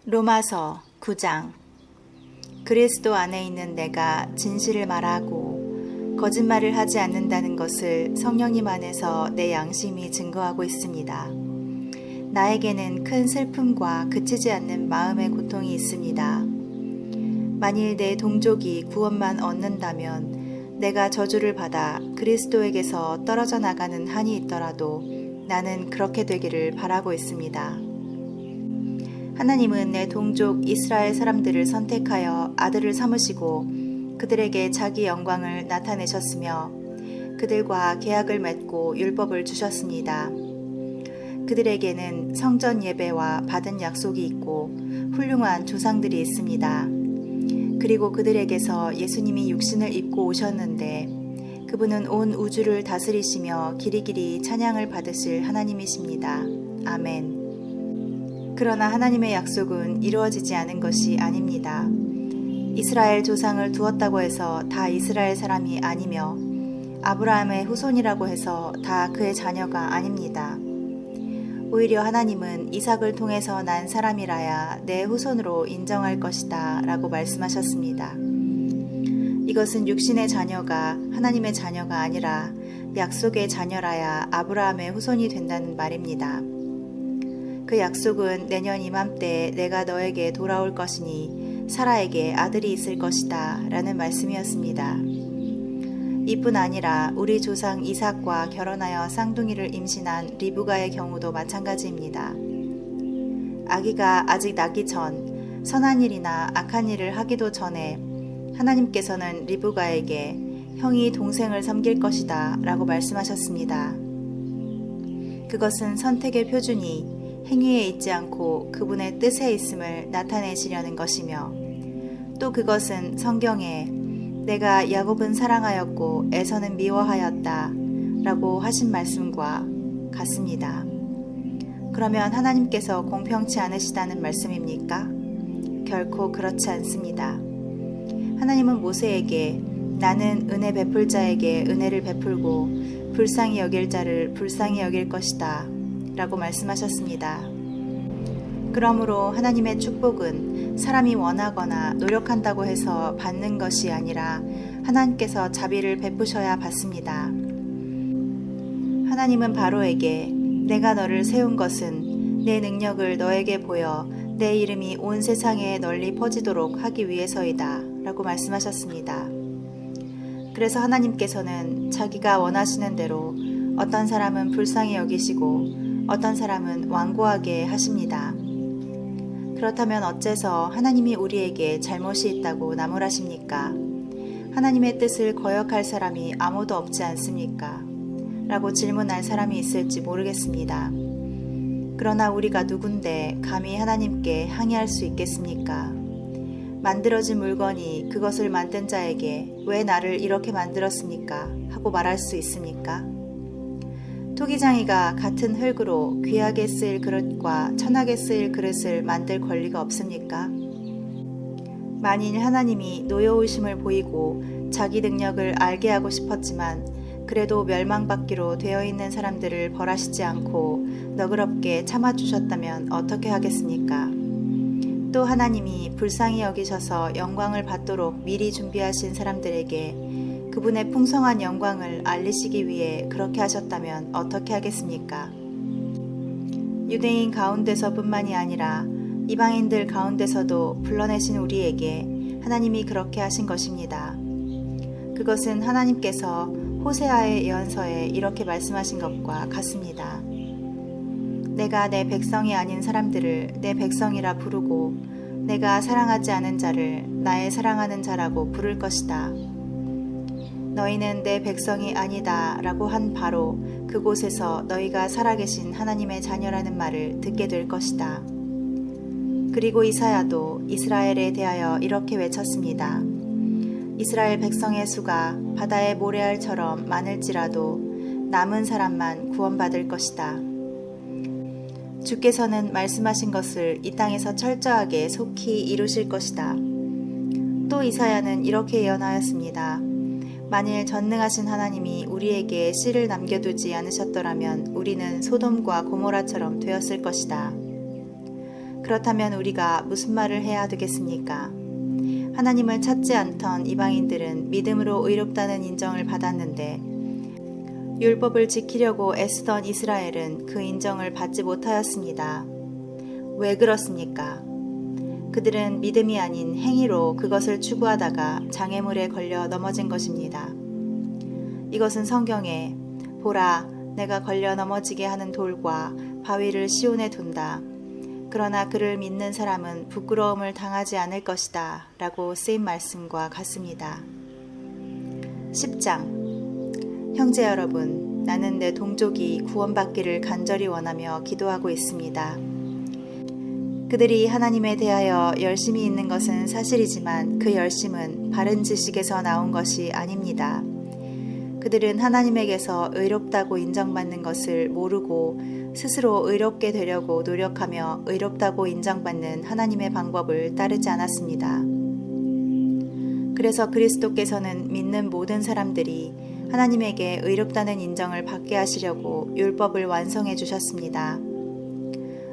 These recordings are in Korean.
로마서 9장. 그리스도 안에 있는 내가 진실을 말하고 거짓말을 하지 않는다는 것을 성령님 안에서 내 양심이 증거하고 있습니다. 나에게는 큰 슬픔과 그치지 않는 마음의 고통이 있습니다. 만일 내 동족이 구원만 얻는다면 내가 저주를 받아 그리스도에게서 떨어져 나가는 한이 있더라도 나는 그렇게 되기를 바라고 있습니다. 하나님은 내 동족 이스라엘 사람들을 선택하여 아들을 삼으시고 그들에게 자기 영광을 나타내셨으며 그들과 계약을 맺고 율법을 주셨습니다. 그들에게는 성전 예배와 받은 약속이 있고 훌륭한 조상들이 있습니다. 그리고 그들에게서 예수님이 육신을 입고 오셨는데 그분은 온 우주를 다스리시며 길이길이 찬양을 받으실 하나님이십니다. 아멘. 그러나 하나님의 약속은 이루어지지 않은 것이 아닙니다. 이스라엘 조상을 두었다고 해서 다 이스라엘 사람이 아니며 아브라함의 후손이라고 해서 다 그의 자녀가 아닙니다. 오히려 하나님은 이삭을 통해서 난 사람이라야 내 후손으로 인정할 것이다 라고 말씀하셨습니다. 이것은 육신의 자녀가 하나님의 자녀가 아니라 약속의 자녀라야 아브라함의 후손이 된다는 말입니다. 그 약속은 내년 이맘때에 내가 너에게 돌아올 것이니 사라에게 아들이 있을 것이다 라는 말씀이었습니다. 이뿐 아니라 우리 조상 이삭과 결혼하여 쌍둥이를 임신한 리브가의 경우도 마찬가지입니다. 아기가 아직 나기 전 선한 일이나 악한 일을 하기도 전에 하나님께서는 리브가에게 형이 동생을 섬길 것이다 라고 말씀하셨습니다. 그것은 선택의 표준이 행위에 있지 않고 그분의 뜻에 있음을 나타내시려는 것이며 또 그것은 성경에 내가 야곱은 사랑하였고 에서는 미워하였다 라고 하신 말씀과 같습니다. 그러면 하나님께서 공평치 않으시다는 말씀입니까? 결코 그렇지 않습니다. 하나님은 모세에게 나는 은혜 베풀 자에게 은혜를 베풀고 불쌍히 여길 자를 불쌍히 여길 것이다 라고 말씀하셨습니다. 그러므로 하나님의 축복은 사람이 원하거나 노력한다고 해서 받는 것이 아니라 하나님께서 자비를 베푸셔야 받습니다. 하나님은 바로에게 내가 너를 세운 것은 내 능력을 너에게 보여 내 이름이 온 세상에 널리 퍼지도록 하기 위해서이다 라고 말씀하셨습니다. 그래서 하나님께서는 자기가 원하시는 대로 어떤 사람은 불쌍히 여기시고 어떤 사람은 완고하게 하십니다. 그렇다면 어째서 하나님이 우리에게 잘못이 있다고 나무라십니까? 하나님의 뜻을 거역할 사람이 아무도 없지 않습니까? 라고 질문할 사람이 있을지 모르겠습니다. 그러나 우리가 누군데 감히 하나님께 항의할 수 있겠습니까? 만들어진 물건이 그것을 만든 자에게 왜 나를 이렇게 만들었습니까? 하고 말할 수 있습니까? 토기장이가 같은 흙으로 귀하게 쓰일 그릇과 천하게 쓰일 그릇을 만들 권리가 없습니까? 만일 하나님이 노여우심을 보이고 자기 능력을 알게 하고 싶었지만 그래도 멸망받기로 되어 있는 사람들을 벌하시지 않고 너그럽게 참아주셨다면 어떻게 하겠습니까? 또 하나님이 불쌍히 여기셔서 영광을 받도록 미리 준비하신 사람들에게 그분의 풍성한 영광을 알리시기 위해 그렇게 하셨다면 어떻게 하겠습니까? 유대인 가운데서뿐만이 아니라 이방인들 가운데서도 불러내신 우리에게 하나님이 그렇게 하신 것입니다. 그것은 하나님께서 호세아의 예언서에 이렇게 말씀하신 것과 같습니다. 내가 내 백성이 아닌 사람들을 내 백성이라 부르고 내가 사랑하지 않은 자를 나의 사랑하는 자라고 부를 것이다. 너희는 내 백성이 아니다 라고 한 바로 그곳에서 너희가 살아계신 하나님의 자녀라는 말을 듣게 될 것이다. 그리고 이사야도 이스라엘에 대하여 이렇게 외쳤습니다. 이스라엘 백성의 수가 바다의 모래알처럼 많을지라도 남은 사람만 구원받을 것이다. 주께서는 말씀하신 것을 이 땅에서 철저하게 속히 이루실 것이다. 또 이사야는 이렇게 예언하였습니다. 만일 전능하신 하나님이 우리에게 씨를 남겨두지 않으셨더라면 우리는 소돔과 고모라처럼 되었을 것이다. 그렇다면 우리가 무슨 말을 해야 되겠습니까? 하나님을 찾지 않던 이방인들은 믿음으로 의롭다는 인정을 받았는데 율법을 지키려고 애쓰던 이스라엘은 그 인정을 받지 못하였습니다. 왜 그렇습니까? 그들은 믿음이 아닌 행위로 그것을 추구하다가 장애물에 걸려 넘어진 것입니다. 이것은 성경에 보라, 내가 걸려 넘어지게 하는 돌과 바위를 시온에 둔다. 그러나 그를 믿는 사람은 부끄러움을 당하지 않을 것이다 라고 쓰인 말씀과 같습니다. 10장. 형제 여러분, 나는 내 동족이 구원받기를 간절히 원하며 기도하고 있습니다. 그들이 하나님에 대하여 열심히 있는 것은 사실이지만 그 열심은 바른 지식에서 나온 것이 아닙니다. 그들은 하나님에게서 의롭다고 인정받는 것을 모르고 스스로 의롭게 되려고 노력하며 의롭다고 인정받는 하나님의 방법을 따르지 않았습니다. 그래서 그리스도께서는 믿는 모든 사람들이 하나님에게 의롭다는 인정을 받게 하시려고 율법을 완성해 주셨습니다.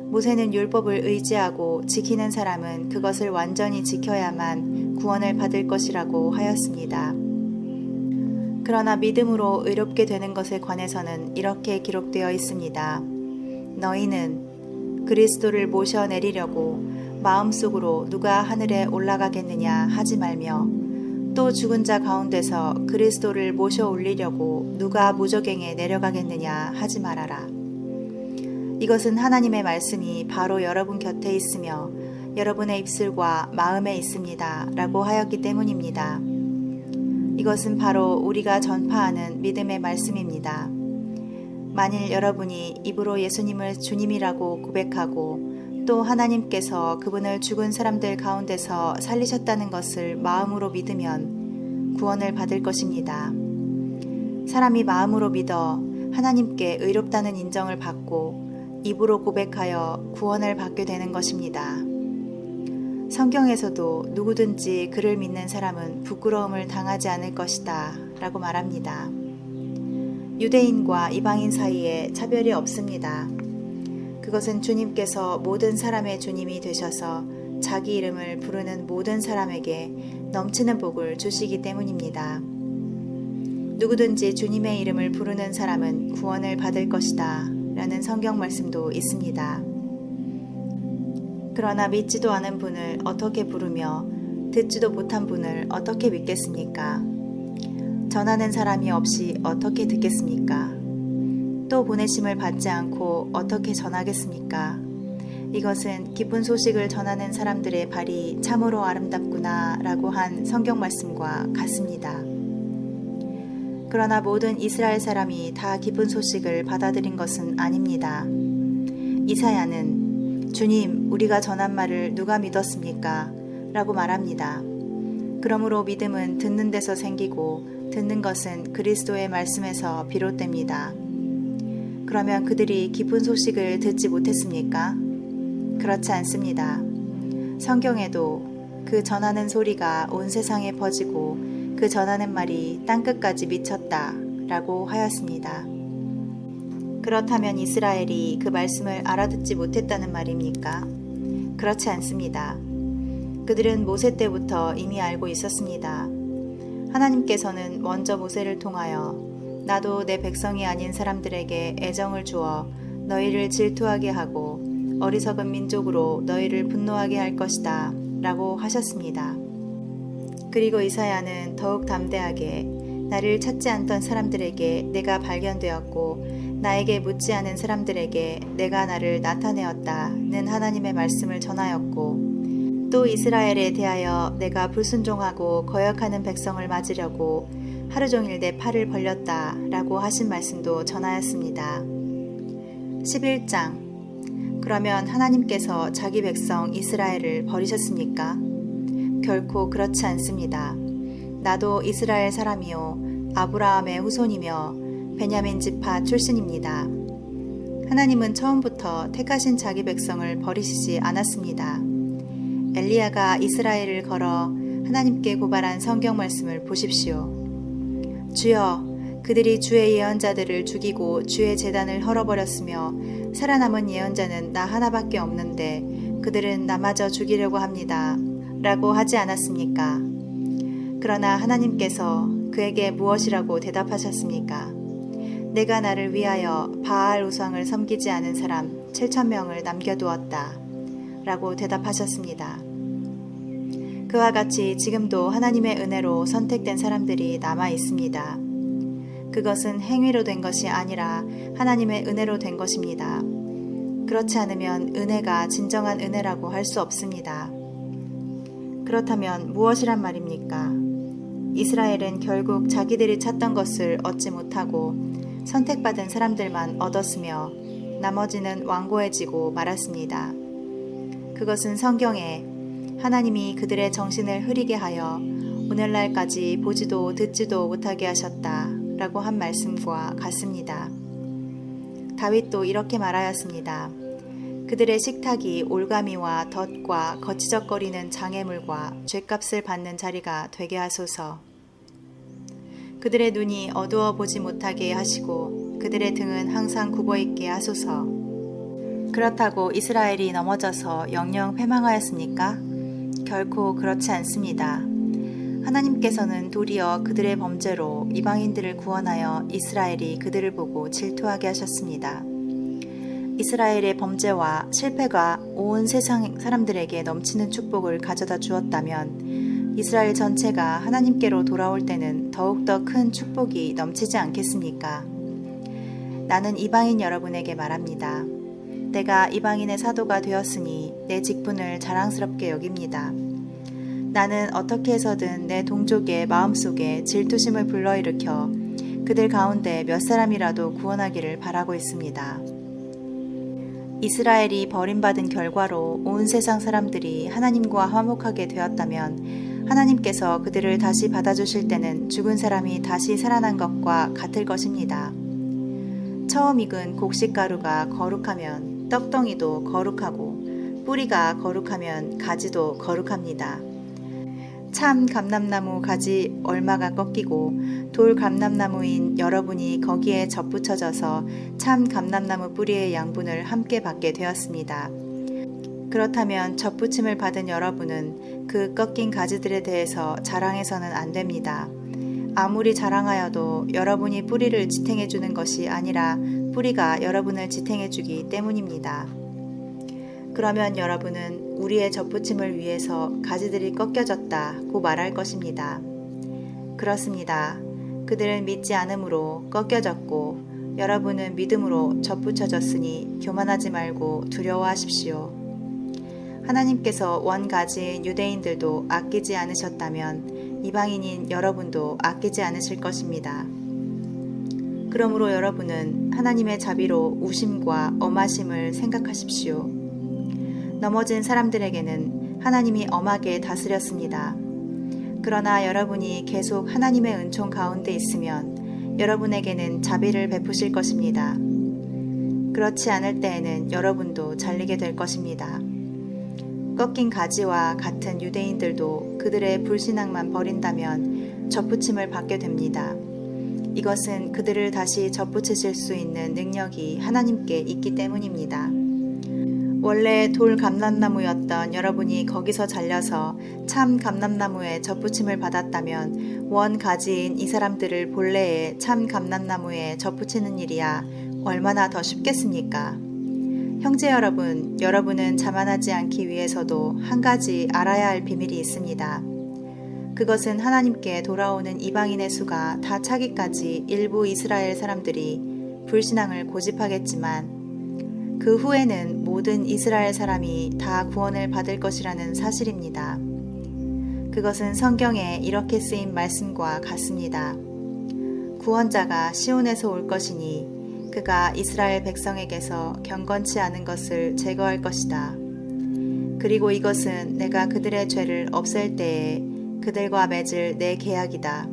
모세는 율법을 의지하고 지키는 사람은 그것을 완전히 지켜야만 구원을 받을 것이라고 하였습니다. 그러나 믿음으로 의롭게 되는 것에 관해서는 이렇게 기록되어 있습니다. 너희는 그리스도를 모셔내리려고 마음속으로 누가 하늘에 올라가겠느냐 하지 말며 또 죽은 자 가운데서 그리스도를 모셔 올리려고 누가 무저갱에 내려가겠느냐 하지 말아라. 이것은 하나님의 말씀이 바로 여러분 곁에 있으며 여러분의 입술과 마음에 있습니다 라고 하였기 때문입니다. 이것은 바로 우리가 전파하는 믿음의 말씀입니다. 만일 여러분이 입으로 예수님을 주님이라고 고백하고 또 하나님께서 그분을 죽은 사람들 가운데서 살리셨다는 것을 마음으로 믿으면 구원을 받을 것입니다. 사람이 마음으로 믿어 하나님께 의롭다는 인정을 받고 입으로 고백하여 구원을 받게 되는 것입니다. 성경에서도 누구든지 그를 믿는 사람은 부끄러움을 당하지 않을 것이다 라고 말합니다. 유대인과 이방인 사이에 차별이 없습니다. 그것은 주님께서 모든 사람의 주님이 되셔서 자기 이름을 부르는 모든 사람에게 넘치는 복을 주시기 때문입니다. 누구든지 주님의 이름을 부르는 사람은 구원을 받을 것이다 라는 성경 말씀도 있습니다. 그러나 믿지도 않은 분을 어떻게 부르며 듣지도 못한 분을 어떻게 믿겠습니까? 전하는 사람이 없이 어떻게 듣겠습니까? 또 보내심을 받지 않고 어떻게 전하겠습니까? 이것은 기쁜 소식을 전하는 사람들의 발이 참으로 아름답구나 라고 한 성경 말씀과 같습니다. 그러나 모든 이스라엘 사람이 다 기쁜 소식을 받아들인 것은 아닙니다. 이사야는 주님, 우리가 전한 말을 누가 믿었습니까? 라고 말합니다. 그러므로 믿음은 듣는 데서 생기고 듣는 것은 그리스도의 말씀에서 비롯됩니다. 그러면 그들이 기쁜 소식을 듣지 못했습니까? 그렇지 않습니다. 성경에도 그 전하는 소리가 온 세상에 퍼지고 그 전하는 말이 땅끝까지 미쳤다 라고 하였습니다. 그렇다면 이스라엘이 그 말씀을 알아듣지 못했다는 말입니까? 그렇지 않습니다. 그들은 모세 때부터 이미 알고 있었습니다. 하나님께서는 먼저 모세를 통하여 나도 내 백성이 아닌 사람들에게 애정을 주어 너희를 질투하게 하고 어리석은 민족으로 너희를 분노하게 할 것이다 라고 하셨습니다. 그리고 이사야는 더욱 담대하게 나를 찾지 않던 사람들에게 내가 발견되었고 나에게 묻지 않은 사람들에게 내가 나를 나타내었다는 하나님의 말씀을 전하였고 또 이스라엘에 대하여 내가 불순종하고 거역하는 백성을 맞으려고 하루 종일 내 팔을 벌렸다 라고 하신 말씀도 전하였습니다. 11장. 그러면 하나님께서 자기 백성 이스라엘을 버리셨습니까? 결코 그렇지 않습니다. 나도 이스라엘 사람이요 아브라함의 후손이며 베냐민 지파 출신입니다. 하나님은 처음부터 택하신 자기 백성을 버리시지 않았습니다. 엘리야가 이스라엘을 걸어 하나님께 고발한 성경 말씀을 보십시오. 주여, 그들이 주의 예언자들을 죽이고 주의 제단을 헐어버렸으며 살아남은 예언자는 나 하나밖에 없는데 그들은 남아져 죽이려고 합니다. 라고 하지 않았습니까? 그러나 하나님께서 그에게 무엇이라고 대답하셨습니까? 내가 나를 위하여 바알 우상을 섬기지 않은 사람 7,000명을 남겨두었다. 라고 대답하셨습니다. 그와 같이 지금도 하나님의 은혜로 선택된 사람들이 남아 있습니다. 그것은 행위로 된 것이 아니라 하나님의 은혜로 된 것입니다. 그렇지 않으면 은혜가 진정한 은혜라고 할 수 없습니다. 그렇다면 무엇이란 말입니까? 이스라엘은 결국 자기들이 찾던 것을 얻지 못하고 선택받은 사람들만 얻었으며 나머지는 완고해지고 말았습니다. 그것은 성경에 하나님이 그들의 정신을 흐리게 하여 오늘날까지 보지도 듣지도 못하게 하셨다 라고 한 말씀과 같습니다. 다윗도 이렇게 말하였습니다. 그들의 식탁이 올가미와 덫과 거치적거리는 장애물과 죗값을 받는 자리가 되게 하소서. 그들의 눈이 어두워 보지 못하게 하시고 그들의 등은 항상 굽어 있게 하소서. 그렇다고 이스라엘이 넘어져서 영영 패망하였습니까? 결코 그렇지 않습니다. 하나님께서는 도리어 그들의 범죄로 이방인들을 구원하여 이스라엘이 그들을 보고 질투하게 하셨습니다. 이스라엘의 범죄와 실패가 온 세상 사람들에게 넘치는 축복을 가져다 주었다면 이스라엘 전체가 하나님께로 돌아올 때는 더욱더 큰 축복이 넘치지 않겠습니까? 나는 이방인 여러분에게 말합니다. 내가 이방인의 사도가 되었으니 내 직분을 자랑스럽게 여깁니다. 나는 어떻게 해서든 내 동족의 마음속에 질투심을 불러일으켜 그들 가운데 몇 사람이라도 구원하기를 바라고 있습니다. 이스라엘이 버림받은 결과로 온 세상 사람들이 하나님과 화목하게 되었다면 하나님께서 그들을 다시 받아주실 때는 죽은 사람이 다시 살아난 것과 같을 것입니다. 처음 익은 곡식가루가 거룩하면 떡덩이도 거룩하고 뿌리가 거룩하면 가지도 거룩합니다. 참 감람나무 가지 얼마가 꺾이고 돌 감람나무인 여러분이 거기에 접붙여져서 참 감람나무 뿌리의 양분을 함께 받게 되었습니다. 그렇다면 접붙임을 받은 여러분은 그 꺾인 가지들에 대해서 자랑해서는 안 됩니다. 아무리 자랑하여도 여러분이 뿌리를 지탱해 주는 것이 아니라 뿌리가 여러분을 지탱해 주기 때문입니다. 그러면 여러분은 우리의 접붙임을 위해서 가지들이 꺾여졌다고 말할 것입니다. 그렇습니다. 그들은 믿지 않음으로 꺾여졌고 여러분은 믿음으로 접붙여졌으니 교만하지 말고 두려워하십시오. 하나님께서 원가지인 유대인들도 아끼지 않으셨다면 이방인인 여러분도 아끼지 않으실 것입니다. 그러므로 여러분은 하나님의 자비로 우심과 엄하심을 생각하십시오. 넘어진 사람들에게는 하나님이 엄하게 다스렸습니다. 그러나 여러분이 계속 하나님의 은총 가운데 있으면 여러분에게는 자비를 베푸실 것입니다. 그렇지 않을 때에는 여러분도 잘리게 될 것입니다. 꺾인 가지와 같은 유대인들도 그들의 불신앙만 버린다면 접붙임을 받게 됩니다. 이것은 그들을 다시 접붙이실 수 있는 능력이 하나님께 있기 때문입니다. 원래 돌 감람나무였던 여러분이 거기서 잘려서 참 감람나무에 접붙임을 받았다면 원 가지인 이 사람들을 본래의 참 감람나무에 접붙이는 일이야 얼마나 더 쉽겠습니까? 형제 여러분, 여러분은 자만하지 않기 위해서도 한 가지 알아야 할 비밀이 있습니다. 그것은 하나님께 돌아오는 이방인의 수가 다 차기까지 일부 이스라엘 사람들이 불신앙을 고집하겠지만 그 후에는 모든 이스라엘 사람이 다 구원을 받을 것이라는 사실입니다. 그것은 성경에 이렇게 쓰인 말씀과 같습니다. 구원자가 시온에서 올 것이니 그가 이스라엘 백성에게서 경건치 않은 것을 제거할 것이다. 그리고 이것은 내가 그들의 죄를 없앨 때에 그들과 맺을 내 계약이다.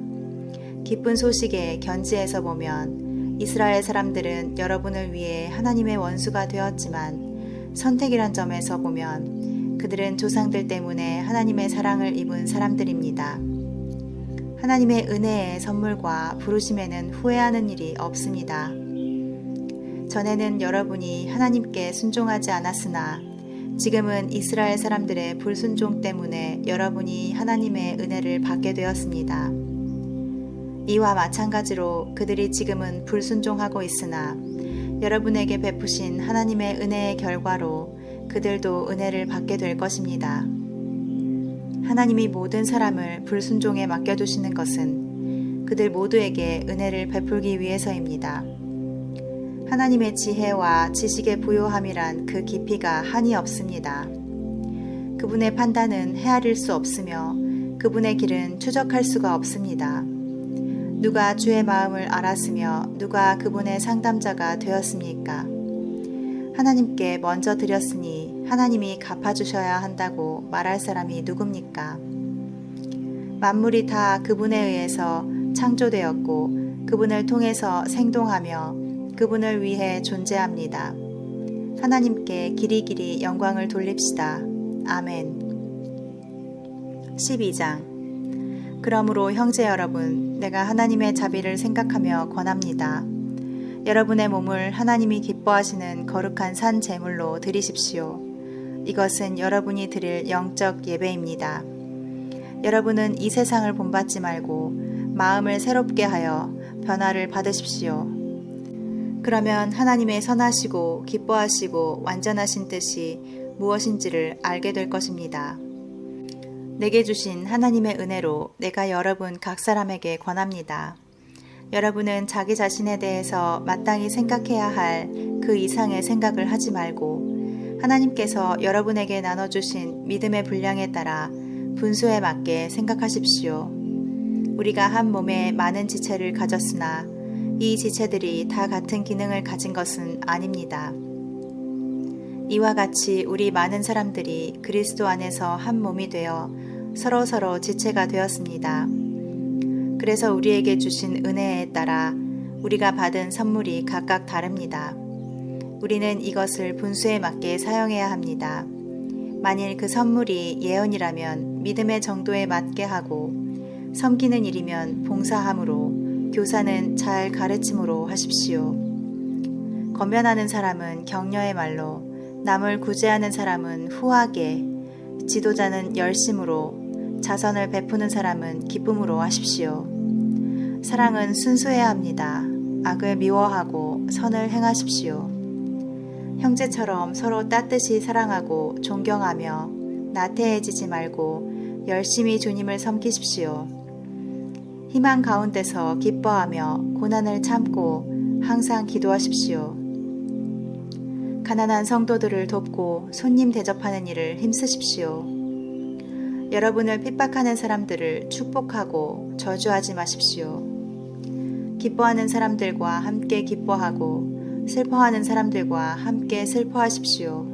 기쁜 소식에 견지해서 보면 이스라엘 사람들은 여러분을 위해 하나님의 원수가 되었지만 선택이란 점에서 보면 그들은 조상들 때문에 하나님의 사랑을 입은 사람들입니다. 하나님의 은혜의 선물과 부르심에는 후회하는 일이 없습니다. 전에는 여러분이 하나님께 순종하지 않았으나 지금은 이스라엘 사람들의 불순종 때문에 여러분이 하나님의 은혜를 받게 되었습니다. 이와 마찬가지로 그들이 지금은 불순종하고 있으나 여러분에게 베푸신 하나님의 은혜의 결과로 그들도 은혜를 받게 될 것입니다. 하나님이 모든 사람을 불순종에 맡겨두시는 것은 그들 모두에게 은혜를 베풀기 위해서입니다. 하나님의 지혜와 지식의 부요함이란 그 깊이가 한이 없습니다. 그분의 판단은 헤아릴 수 없으며 그분의 길은 추적할 수가 없습니다. 누가 주의 마음을 알았으며 누가 그분의 상담자가 되었습니까? 하나님께 먼저 드렸으니 하나님이 갚아주셔야 한다고 말할 사람이 누굽니까? 만물이 다 그분에 의해서 창조되었고 그분을 통해서 생동하며 그분을 위해 존재합니다. 하나님께 길이길이 영광을 돌립시다. 아멘. 12장. 그러므로 형제 여러분, 내가 하나님의 자비를 생각하며 권합니다. 여러분의 몸을 하나님이 기뻐하시는 거룩한 산 제물로 드리십시오. 이것은 여러분이 드릴 영적 예배입니다. 여러분은 이 세상을 본받지 말고 마음을 새롭게 하여 변화를 받으십시오. 그러면 하나님의 선하시고 기뻐하시고 완전하신 뜻이 무엇인지를 알게 될 것입니다. 내게 주신 하나님의 은혜로 내가 여러분 각 사람에게 권합니다. 여러분은 자기 자신에 대해서 마땅히 생각해야 할 그 이상의 생각을 하지 말고 하나님께서 여러분에게 나눠주신 믿음의 분량에 따라 분수에 맞게 생각하십시오. 우리가 한 몸에 많은 지체를 가졌으나 이 지체들이 다 같은 기능을 가진 것은 아닙니다. 이와 같이 우리 많은 사람들이 그리스도 안에서 한 몸이 되어 서로서로 지체가 되었습니다. 그래서 우리에게 주신 은혜에 따라 우리가 받은 선물이 각각 다릅니다. 우리는 이것을 분수에 맞게 사용해야 합니다. 만일 그 선물이 예언이라면 믿음의 정도에 맞게 하고 섬기는 일이면 봉사함으로 교사는 잘 가르침으로 하십시오. 권면하는 사람은 격려의 말로 남을 구제하는 사람은 후하게 지도자는 열심으로 자선을 베푸는 사람은 기쁨으로 하십시오. 사랑은 순수해야 합니다. 악을 미워하고 선을 행하십시오. 형제처럼 서로 따뜻이 사랑하고 존경하며 나태해지지 말고 열심히 주님을 섬기십시오. 희망 가운데서 기뻐하며 고난을 참고 항상 기도하십시오. 가난한 성도들을 돕고 손님 대접하는 일을 힘쓰십시오. 여러분을 핍박하는 사람들을 축복하고 저주하지 마십시오. 기뻐하는 사람들과 함께 기뻐하고 슬퍼하는 사람들과 함께 슬퍼하십시오.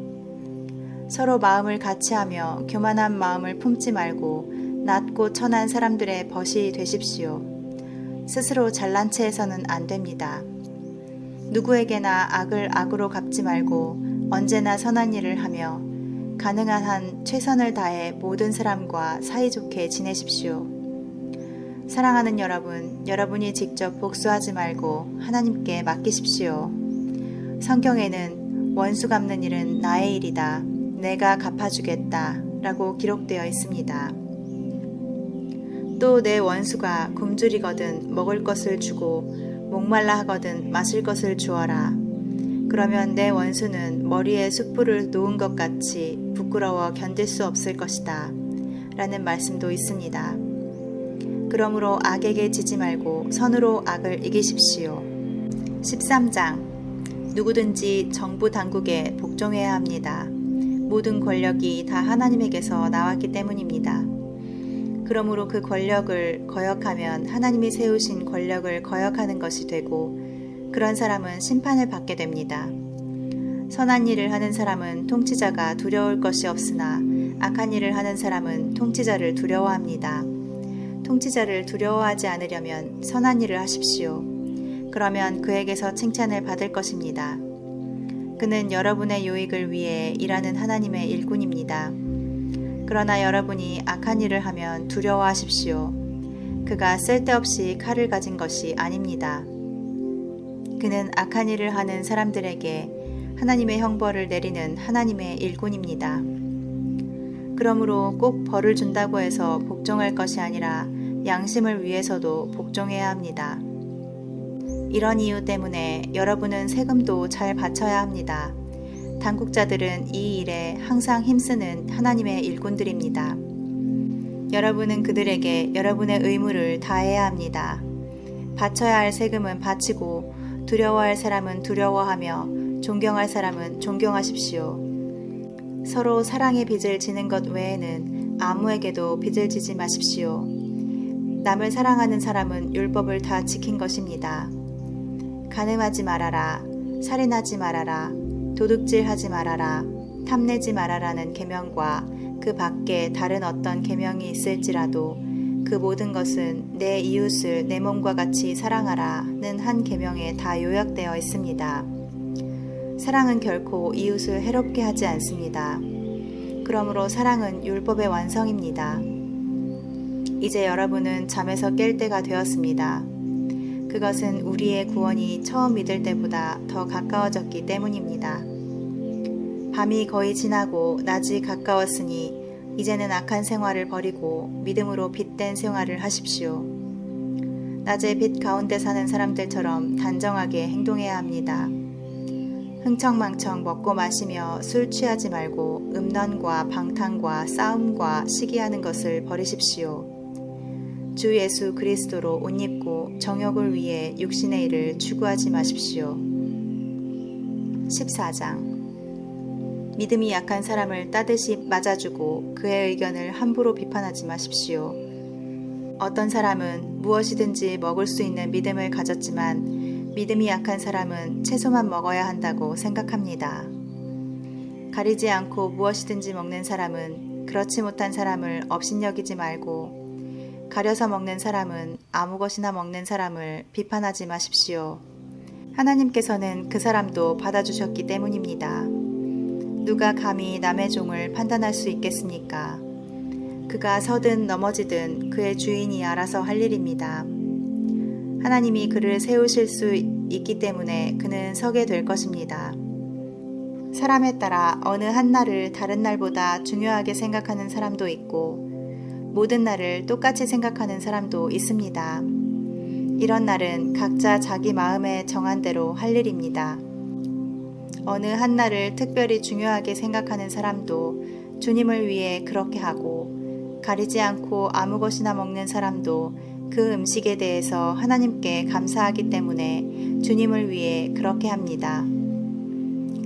서로 마음을 같이하며 교만한 마음을 품지 말고 낮고 천한 사람들의 벗이 되십시오. 스스로 잘난 채 해서는 안 됩니다. 누구에게나 악을 악으로 갚지 말고 언제나 선한 일을 하며 가능한 한 최선을 다해 모든 사람과 사이좋게 지내십시오. 사랑하는 여러분, 여러분이 직접 복수하지 말고 하나님께 맡기십시오. 성경에는 원수 갚는 일은 나의 일이다. 내가 갚아주겠다. 라고 기록되어 있습니다. 또 내 원수가 굶주리거든 먹을 것을 주고 목말라 하거든 마실 것을 주어라. 그러면 내 원수는 머리에 숯불을 놓은 것 같이 부끄러워 견딜 수 없을 것이다. 라는 말씀도 있습니다. 그러므로 악에게 지지 말고 선으로 악을 이기십시오. 13장. 누구든지 정부 당국에 복종해야 합니다. 모든 권력이 다 하나님에게서 나왔기 때문입니다. 그러므로 그 권력을 거역하면 하나님이 세우신 권력을 거역하는 것이 되고 그런 사람은 심판을 받게 됩니다. 선한 일을 하는 사람은 통치자가 두려울 것이 없으나 악한 일을 하는 사람은 통치자를 두려워합니다. 통치자를 두려워하지 않으려면 선한 일을 하십시오. 그러면 그에게서 칭찬을 받을 것입니다. 그는 여러분의 유익을 위해 일하는 하나님의 일꾼입니다. 그러나 여러분이 악한 일을 하면 두려워하십시오. 그가 쓸데없이 칼을 가진 것이 아닙니다. 그는 악한 일을 하는 사람들에게 하나님의 형벌을 내리는 하나님의 일꾼입니다. 그러므로 꼭 벌을 준다고 해서 복종할 것이 아니라 양심을 위해서도 복종해야 합니다. 이런 이유 때문에 여러분은 세금도 잘 바쳐야 합니다. 당국자들은 이 일에 항상 힘쓰는 하나님의 일꾼들입니다. 여러분은 그들에게 여러분의 의무를 다해야 합니다. 바쳐야 할 세금은 바치고 두려워할 사람은 두려워하며 존경할 사람은 존경하십시오. 서로 사랑의 빚을 지는 것 외에는 아무에게도 빚을 지지 마십시오. 남을 사랑하는 사람은 율법을 다 지킨 것입니다. 간음하지 말아라, 살인하지 말아라, 도둑질하지 말아라, 탐내지 말아라는 계명과 그 밖에 다른 어떤 계명이 있을지라도 그 모든 것은 내 이웃을 내 몸과 같이 사랑하라는 한 계명에 다 요약되어 있습니다. 사랑은 결코 이웃을 해롭게 하지 않습니다. 그러므로 사랑은 율법의 완성입니다. 이제 여러분은 잠에서 깰 때가 되었습니다. 그것은 우리의 구원이 처음 믿을 때보다 더 가까워졌기 때문입니다. 밤이 거의 지나고 낮이 가까웠으니 이제는 악한 생활을 버리고 믿음으로 빛된 생활을 하십시오. 낮의 빛 가운데 사는 사람들처럼 단정하게 행동해야 합니다. 흥청망청 먹고 마시며 술 취하지 말고 음란과 방탕과 싸움과 시기하는 것을 버리십시오. 주 예수 그리스도로 옷 입고 정욕을 위해 육신의 일을 추구하지 마십시오. 14장 믿음이 약한 사람을 따듯이 맞아주고 그의 의견을 함부로 비판하지 마십시오. 어떤 사람은 무엇이든지 먹을 수 있는 믿음을 가졌지만 믿음이 약한 사람은 채소만 먹어야 한다고 생각합니다. 가리지 않고 무엇이든지 먹는 사람은 그렇지 못한 사람을 업신여기지 말고 가려서 먹는 사람은 아무 것이나 먹는 사람을 비판하지 마십시오. 하나님께서는 그 사람도 받아주셨기 때문입니다. 누가 감히 남의 종을 판단할 수 있겠습니까? 그가 서든 넘어지든 그의 주인이 알아서 할 일입니다. 하나님이 그를 세우실 수 있기 때문에 그는 서게 될 것입니다. 사람에 따라 어느 한 날을 다른 날보다 중요하게 생각하는 사람도 있고 모든 날을 똑같이 생각하는 사람도 있습니다. 이런 날은 각자 자기 마음에 정한 대로 할 일입니다. 어느 한 날을 특별히 중요하게 생각하는 사람도 주님을 위해 그렇게 하고 가리지 않고 아무 것이나 먹는 사람도 그 음식에 대해서 하나님께 감사하기 때문에 주님을 위해 그렇게 합니다.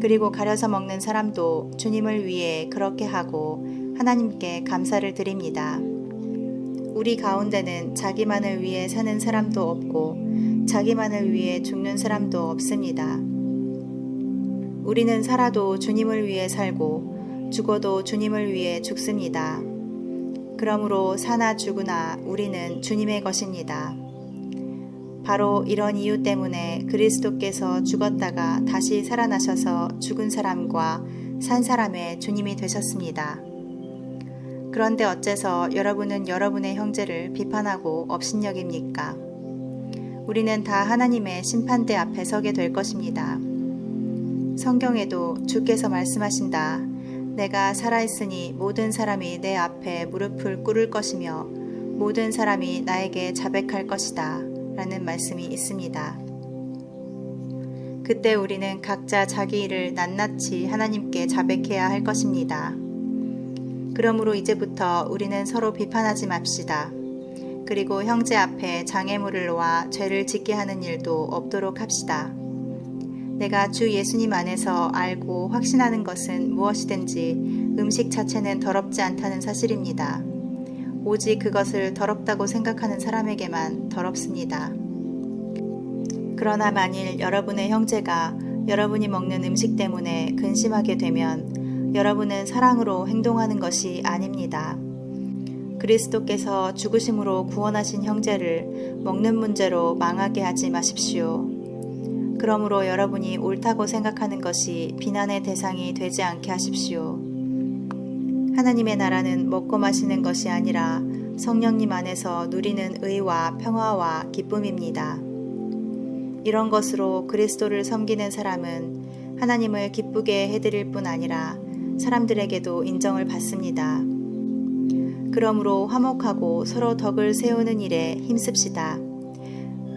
그리고 가려서 먹는 사람도 주님을 위해 그렇게 하고 하나님께 감사를 드립니다. 우리 가운데는 자기만을 위해 사는 사람도 없고 자기만을 위해 죽는 사람도 없습니다. 우리는 살아도 주님을 위해 살고 죽어도 주님을 위해 죽습니다. 그러므로 사나 죽으나 우리는 주님의 것입니다. 바로 이런 이유 때문에 그리스도께서 죽었다가 다시 살아나셔서 죽은 사람과 산 사람의 주님이 되셨습니다. 그런데 어째서 여러분은 여러분의 형제를 비판하고 업신여깁니까? 우리는 다 하나님의 심판대 앞에 서게 될 것입니다. 성경에도 주께서 말씀하신다. 내가 살아있으니 모든 사람이 내 앞에 무릎을 꿇을 것이며 모든 사람이 나에게 자백할 것이다. 라는 말씀이 있습니다. 그때 우리는 각자 자기 일을 낱낱이 하나님께 자백해야 할 것입니다. 그러므로 이제부터 우리는 서로 비판하지 맙시다. 그리고 형제 앞에 장애물을 놓아 죄를 짓게 하는 일도 없도록 합시다. 내가 주 예수님 안에서 알고 확신하는 것은 무엇이든지 음식 자체는 더럽지 않다는 사실입니다. 오직 그것을 더럽다고 생각하는 사람에게만 더럽습니다. 그러나 만일 여러분의 형제가 여러분이 먹는 음식 때문에 근심하게 되면 여러분은 사랑으로 행동하는 것이 아닙니다. 그리스도께서 죽으심으로 구원하신 형제를 먹는 문제로 망하게 하지 마십시오. 그러므로 여러분이 옳다고 생각하는 것이 비난의 대상이 되지 않게 하십시오. 하나님의 나라는 먹고 마시는 것이 아니라 성령님 안에서 누리는 의와 평화와 기쁨입니다. 이런 것으로 그리스도를 섬기는 사람은 하나님을 기쁘게 해드릴 뿐 아니라 사람들에게도 인정을 받습니다. 그러므로 화목하고 서로 덕을 세우는 일에 힘씁시다.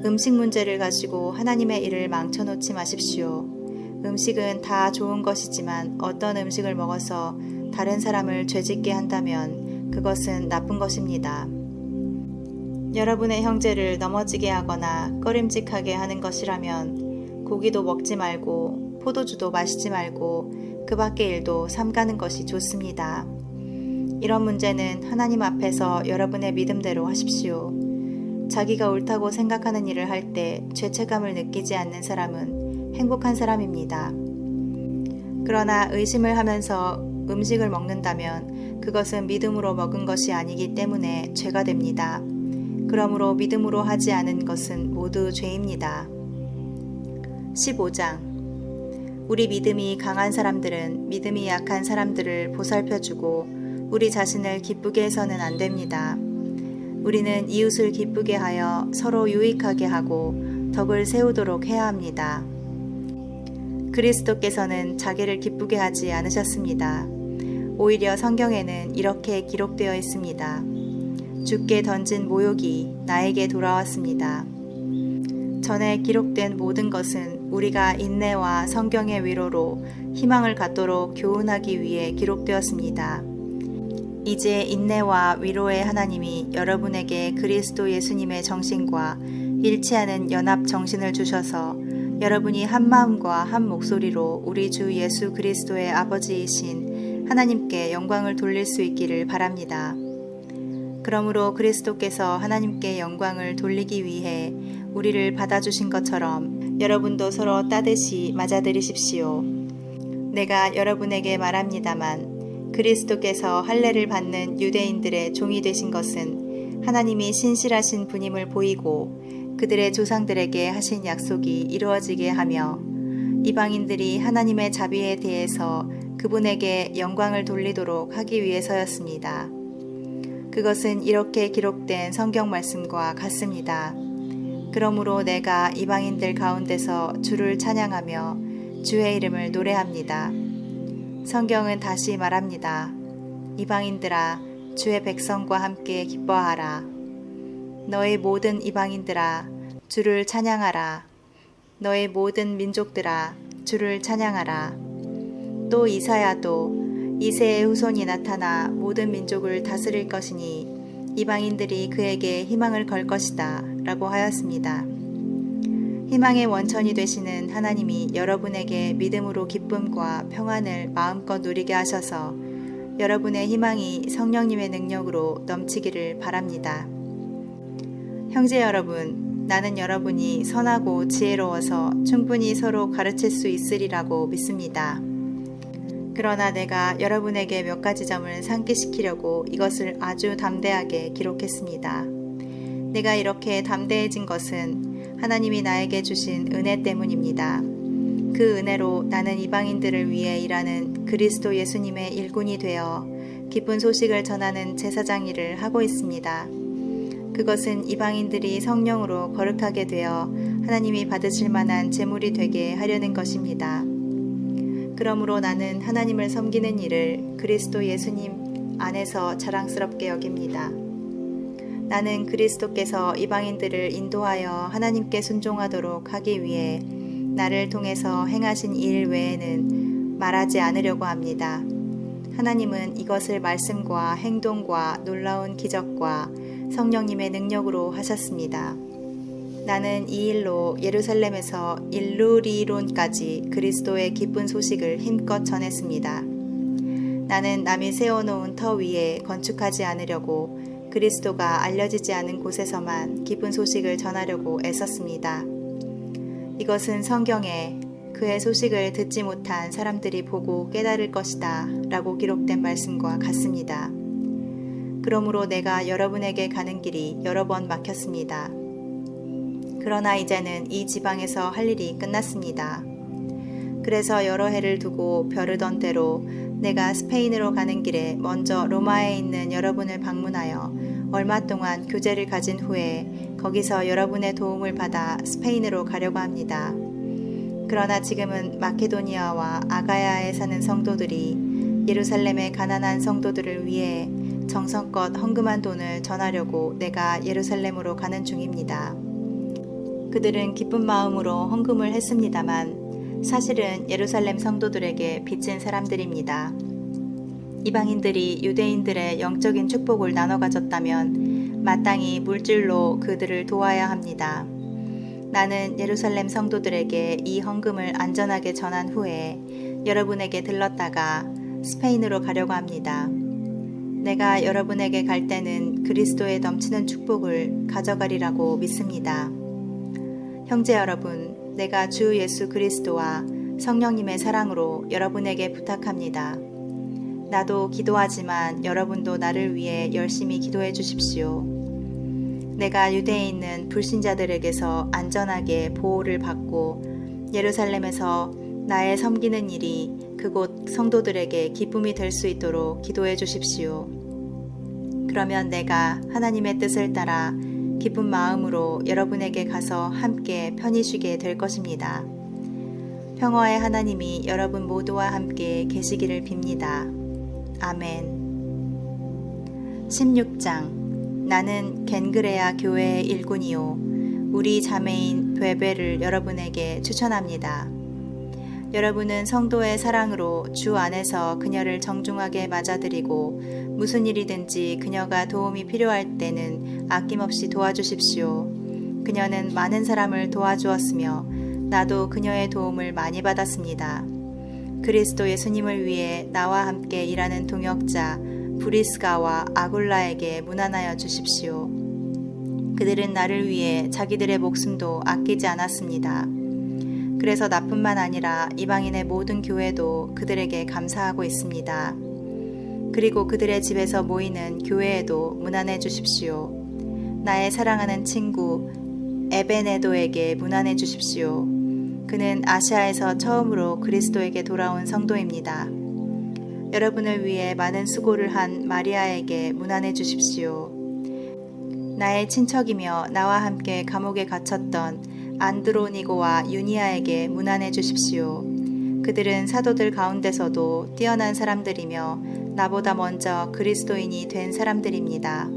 음식 문제를 가지고 하나님의 일을 망쳐놓지 마십시오. 음식은 다 좋은 것이지만 어떤 음식을 먹어서 다른 사람을 죄짓게 한다면 그것은 나쁜 것입니다. 여러분의 형제를 넘어지게 하거나 꺼림직하게 하는 것이라면 고기도 먹지 말고 포도주도 마시지 말고 그 밖의 일도 삼가는 것이 좋습니다. 이런 문제는 하나님 앞에서 여러분의 믿음대로 하십시오. 자기가 옳다고 생각하는 일을 할 때 죄책감을 느끼지 않는 사람은 행복한 사람입니다. 그러나 의심을 하면서 음식을 먹는다면 그것은 믿음으로 먹은 것이 아니기 때문에 죄가 됩니다. 그러므로 믿음으로 하지 않은 것은 모두 죄입니다. 15장. 우리 믿음이 강한 사람들은 믿음이 약한 사람들을 보살펴주고 우리 자신을 기쁘게 해서는 안 됩니다. 우리는 이웃을 기쁘게 하여 서로 유익하게 하고 덕을 세우도록 해야 합니다. 그리스도께서는 자기를 기쁘게 하지 않으셨습니다. 오히려 성경에는 이렇게 기록되어 있습니다. 주께 던진 모욕이 나에게 돌아왔습니다. 전에 기록된 모든 것은 우리가 인내와 성경의 위로로 희망을 갖도록 교훈하기 위해 기록되었습니다. 이제 인내와 위로의 하나님이 여러분에게 그리스도 예수님의 정신과 일치하는 연합 정신을 주셔서 여러분이 한 마음과 한 목소리로 우리 주 예수 그리스도의 아버지이신 하나님께 영광을 돌릴 수 있기를 바랍니다. 그러므로 그리스도께서 하나님께 영광을 돌리기 위해 우리를 받아주신 것처럼 여러분도 서로 따뜻이 맞아들이십시오. 내가 여러분에게 말합니다만 그리스도께서 할례를 받는 유대인들의 종이 되신 것은 하나님이 신실하신 분임을 보이고 그들의 조상들에게 하신 약속이 이루어지게 하며 이방인들이 하나님의 자비에 대해서 그분에게 영광을 돌리도록 하기 위해서였습니다. 그것은 이렇게 기록된 성경 말씀과 같습니다. 그러므로 내가 이방인들 가운데서 주를 찬양하며 주의 이름을 노래합니다. 성경은 다시 말합니다. 이방인들아, 주의 백성과 함께 기뻐하라. 너의 모든 이방인들아, 주를 찬양하라. 너의 모든 민족들아, 주를 찬양하라. 또 이사야도 이새의 후손이 나타나 모든 민족을 다스릴 것이니 이방인들이 그에게 희망을 걸 것이다 라고 하였습니다. 희망의 원천이 되시는 하나님이 여러분에게 믿음으로 기쁨과 평안을 마음껏 누리게 하셔서 여러분의 희망이 성령님의 능력으로 넘치기를 바랍니다. 형제 여러분, 나는 여러분이 선하고 지혜로워서 충분히 서로 가르칠 수 있으리라고 믿습니다. 그러나 내가 여러분에게 몇 가지 점을 상기시키려고 이것을 아주 담대하게 기록했습니다. 내가 이렇게 담대해진 것은 하나님이 나에게 주신 은혜 때문입니다. 그 은혜로 나는 이방인들을 위해 일하는 그리스도 예수님의 일꾼이 되어 기쁜 소식을 전하는 제사장 일을 하고 있습니다. 그것은 이방인들이 성령으로 거룩하게 되어 하나님이 받으실 만한 제물이 되게 하려는 것입니다. 그러므로 나는 하나님을 섬기는 일을 그리스도 예수님 안에서 자랑스럽게 여깁니다. 나는 그리스도께서 이방인들을 인도하여 하나님께 순종하도록 하기 위해 나를 통해서 행하신 일 외에는 말하지 않으려고 합니다. 하나님은 이것을 말씀과 행동과 놀라운 기적과 성령님의 능력으로 하셨습니다. 나는 이 일로 예루살렘에서 일루리론까지 그리스도의 기쁜 소식을 힘껏 전했습니다. 나는 남이 세워놓은 터 위에 건축하지 않으려고 그리스도가 알려지지 않은 곳에서만 기쁜 소식을 전하려고 애썼습니다. 이것은 성경에 그의 소식을 듣지 못한 사람들이 보고 깨달을 것이다 라고 기록된 말씀과 같습니다. 그러므로 내가 여러분에게 가는 길이 여러 번 막혔습니다. 그러나 이제는 이 지방에서 할 일이 끝났습니다. 그래서 여러 해를 두고 벼르던 대로 내가 스페인으로 가는 길에 먼저 로마에 있는 여러분을 방문하여 얼마 동안 교제를 가진 후에 거기서 여러분의 도움을 받아 스페인으로 가려고 합니다. 그러나 지금은 마케도니아와 아가야에 사는 성도들이 예루살렘의 가난한 성도들을 위해 정성껏 헌금한 돈을 전하려고 내가 예루살렘으로 가는 중입니다. 그들은 기쁜 마음으로 헌금을 했습니다만 사실은 예루살렘 성도들에게 빚진 사람들입니다. 이방인들이 유대인들의 영적인 축복을 나눠 가졌다면 마땅히 물질로 그들을 도와야 합니다. 나는 예루살렘 성도들에게 이 헌금을 안전하게 전한 후에 여러분에게 들렀다가 스페인으로 가려고 합니다. 내가 여러분에게 갈 때는 그리스도의 넘치는 축복을 가져가리라고 믿습니다. 형제 여러분, 내가 주 예수 그리스도와 성령님의 사랑으로 여러분에게 부탁합니다. 나도 기도하지만 여러분도 나를 위해 열심히 기도해 주십시오. 내가 유대에 있는 불신자들에게서 안전하게 보호를 받고 예루살렘에서 나의 섬기는 일이 그곳 성도들에게 기쁨이 될 수 있도록 기도해 주십시오. 그러면 내가 하나님의 뜻을 따라 기쁜 마음으로 여러분에게 가서 함께 편히 쉬게 될 것입니다. 평화의 하나님이 여러분 모두와 함께 계시기를 빕니다. 아멘. 16장. 나는 겐그레아 교회의 일꾼이요 우리 자매인 베베를 여러분에게 추천합니다. 여러분은 성도의 사랑으로 주 안에서 그녀를 정중하게 맞아들이고 무슨 일이든지 그녀가 도움이 필요할 때는 아낌없이 도와주십시오. 그녀는 많은 사람을 도와주었으며 나도 그녀의 도움을 많이 받았습니다. 그리스도 예수님을 위해 나와 함께 일하는 동역자 브리스가와 아굴라에게 문안하여 주십시오. 그들은 나를 위해 자기들의 목숨도 아끼지 않았습니다. 그래서 나뿐만 아니라 이방인의 모든 교회도 그들에게 감사하고 있습니다. 그리고 그들의 집에서 모이는 교회에도 문안해 주십시오. 나의 사랑하는 친구 에베네도에게 문안해 주십시오. 그는 아시아에서 처음으로 그리스도에게 돌아온 성도입니다. 여러분을 위해 많은 수고를 한 마리아에게 문안해 주십시오. 나의 친척이며 나와 함께 감옥에 갇혔던 안드로니고와 유니아에게 문안해 주십시오. 그들은 사도들 가운데서도 뛰어난 사람들이며 나보다 먼저 그리스도인이 된 사람들입니다.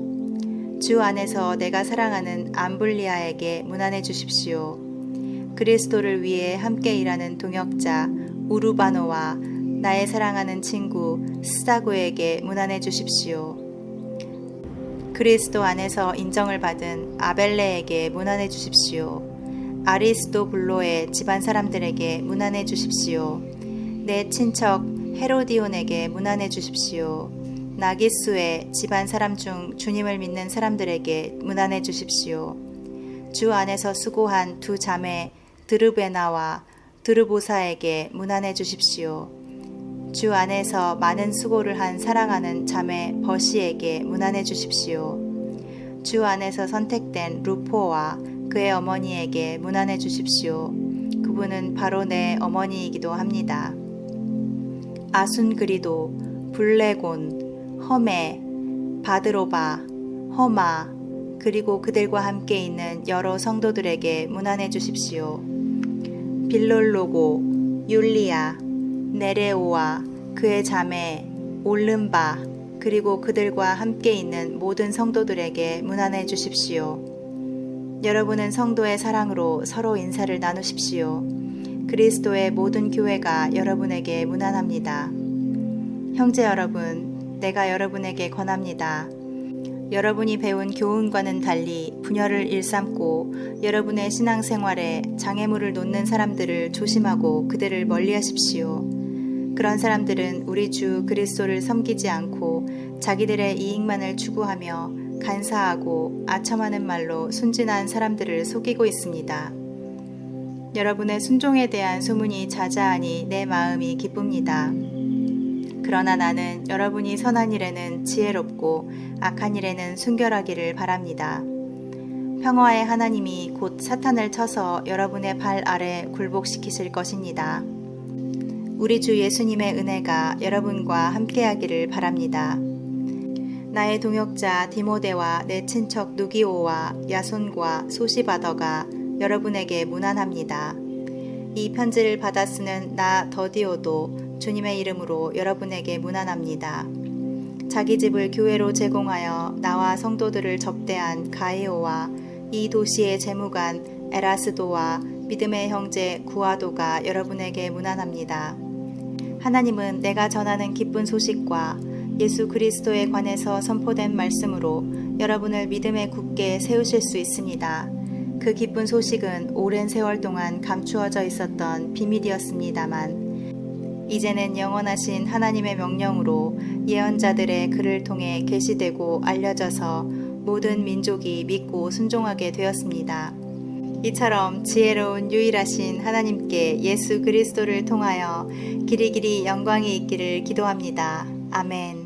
주 안에서 내가 사랑하는 암블리아에게 문안해 주십시오. 그리스도를 위해 함께 일하는 동역자 우르바노와 나의 사랑하는 친구 스다고에게 문안해 주십시오. 그리스도 안에서 인정을 받은 아벨레에게 문안해 주십시오. 아리스도블로의 집안 사람들에게 문안해 주십시오. 내 친척 헤로디온에게 문안해 주십시오. 나기수의 집안 사람 중 주님을 믿는 사람들에게 문안해 주십시오. 주 안에서 수고한 두 자매 드르베나와 드르보사에게 문안해 주십시오. 주 안에서 많은 수고를 한 사랑하는 자매 버시에게 문안해 주십시오. 주 안에서 선택된 루포와 그의 어머니에게 문안해 주십시오. 그분은 바로 내 어머니이기도 합니다. 아순그리도, 블레곤, 허메, 바드로바, 허마, 그리고 그들과 함께 있는 여러 성도들에게 문안해 주십시오. 빌롤로고, 율리아, 네레오와 그의 자매 올름바 그리고 그들과 함께 있는 모든 성도들에게 문안해 주십시오. 여러분은 성도의 사랑으로 서로 인사를 나누십시오. 그리스도의 모든 교회가 여러분에게 문안합니다. 형제 여러분, 내가 여러분에게 권합니다. 여러분이 배운 교훈과는 달리 분열을 일삼고 여러분의 신앙생활에 장애물을 놓는 사람들을 조심하고 그들을 멀리하십시오. 그런 사람들은 우리 주 그리스도를 섬기지 않고 자기들의 이익만을 추구하며 간사하고 아첨하는 말로 순진한 사람들을 속이고 있습니다. 여러분의 순종에 대한 소문이 자자하니 내 마음이 기쁩니다. 그러나 나는 여러분이 선한 일에는 지혜롭고 악한 일에는 순결하기를 바랍니다. 평화의 하나님이 곧 사탄을 쳐서 여러분의 발 아래 굴복시키실 것입니다. 우리 주 예수님의 은혜가 여러분과 함께하기를 바랍니다. 나의 동역자 디모데와 내 친척 누기오와 야손과 소시바더가 여러분에게 문안합니다. 이 편지를 받아 쓰는 나 더디오도 주님의 이름으로 여러분에게 문안합니다. 자기 집을 교회로 제공하여 나와 성도들을 접대한 가이오와 이 도시의 재무관 에라스도와 믿음의 형제 구아도가 여러분에게 문안합니다. 하나님은 내가 전하는 기쁜 소식과 예수 그리스도에 관해서 선포된 말씀으로 여러분을 믿음에 굳게 세우실 수 있습니다. 그 기쁜 소식은 오랜 세월 동안 감추어져 있었던 비밀이었습니다만 이제는 영원하신 하나님의 명령으로 예언자들의 글을 통해 계시되고 알려져서 모든 민족이 믿고 순종하게 되었습니다. 이처럼 지혜로운 유일하신 하나님께 예수 그리스도를 통하여 길이길이 영광이 있기를 기도합니다. 아멘.